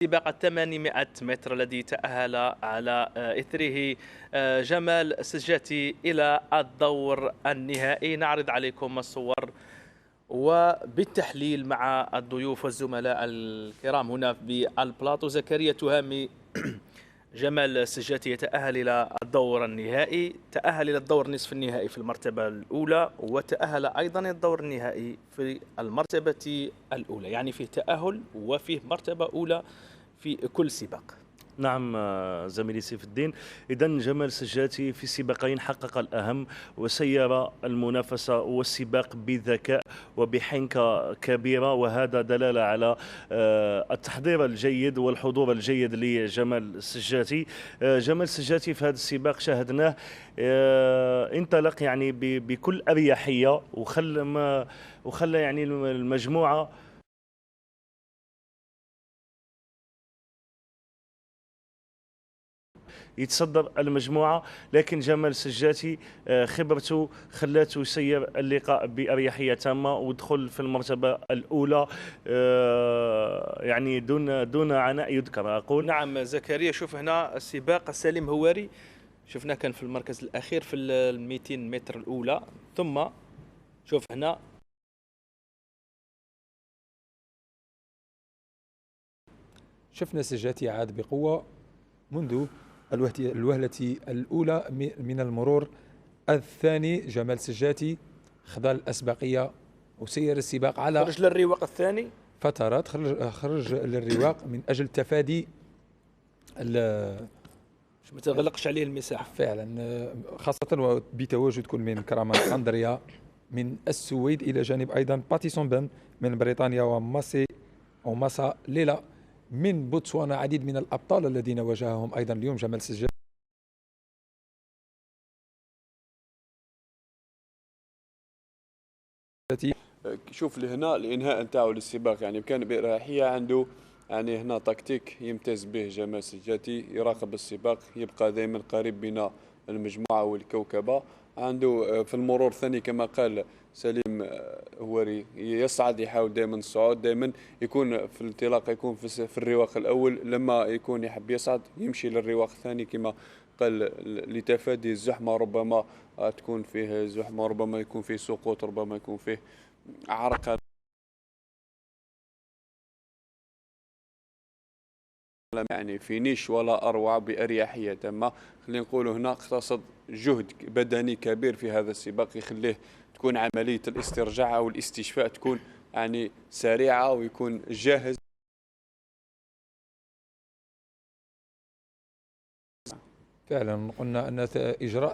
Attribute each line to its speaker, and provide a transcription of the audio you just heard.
Speaker 1: سباق 800 متر الذي تأهل على إثره جمال سجاتي إلى الدور النهائي. نعرض عليكم الصور وبالتحليل مع الضيوف والزملاء الكرام هنا بالبلاطو. زكريا تهامي، جمال سجاتي يتأهل إلى الدور النهائي، تأهل إلى الدور نصف النهائي في المرتبة الأولى، وتأهل أيضا إلى الدور النهائي في المرتبة الأولى، يعني فيه تأهل وفيه مرتبة أولى في كل سباق.
Speaker 2: نعم زميلي سيف الدين، إذن جمال سجاتي في سباقين حقق الأهم وسير المنافسة والسباق بذكاء وبحنكة كبيرة، وهذا دلالة على التحضير الجيد والحضور الجيد لجمال سجاتي. جمال سجاتي في هذا السباق شاهدناه انطلق يعني بكل أريحية، وخلى يعني المجموعة يتصدر المجموعة، لكن جمال سجاتي خبرته خلاته يسير اللقاء بأريحية تامة ودخل في المرتبة الأولى يعني دون عناء يذكر أقول.
Speaker 1: نعم زكريا، شوف هنا السباق سليم هواري شفناه كان في المركز الأخير في ال 200 متر الأولى، ثم شوف هنا
Speaker 3: شفنا سجاتي عاد بقوة منذ الوهلة الأولى من المرور الثاني. جمال سجاتي خضع الأسبقية وسير السباق على
Speaker 1: خرج للرواق الثاني
Speaker 3: فترات، خرج للرواق من أجل تفادي
Speaker 1: ما تغلقش عليه المساحة
Speaker 3: فعلا، خاصة بتواجد كل من كرامان أندريا من السويد، إلى جانب أيضا باتيسون بن من بريطانيا، وماسا ليلا من بوتسوانا. عديد من الأبطال الذين واجههم أيضا اليوم جمال سجاتي.
Speaker 4: شوف لهنا الانهاء نتاعو للسباق يعني كان باريحيه، عنده يعني هنا تكتيك يمتاز به جمال سجاتي، يراقب السباق، يبقى دائما قريب بين المجموعه والكوكبه. عنده في المرور الثاني كما قال سليم هواري، يصعد، يحاول دائما الصعود، دائما يكون في الانطلاق، يكون في الرواق الاول، لما يكون يحب يصعد يمشي للرواق الثاني كما قال لتفادي الزحمه، ربما تكون فيه زحمه، ربما يكون فيه سقوط، ربما يكون فيه عرق يعني فينيش ولا أروع، بأريحية تامة. خلينا نقول هنا اقتصد جهد بدني كبير في هذا السباق، يخليه تكون عملية الاسترجاع أو الاستشفاء تكون يعني سريعة، ويكون جاهز.
Speaker 3: فعلا قلنا أن إجراء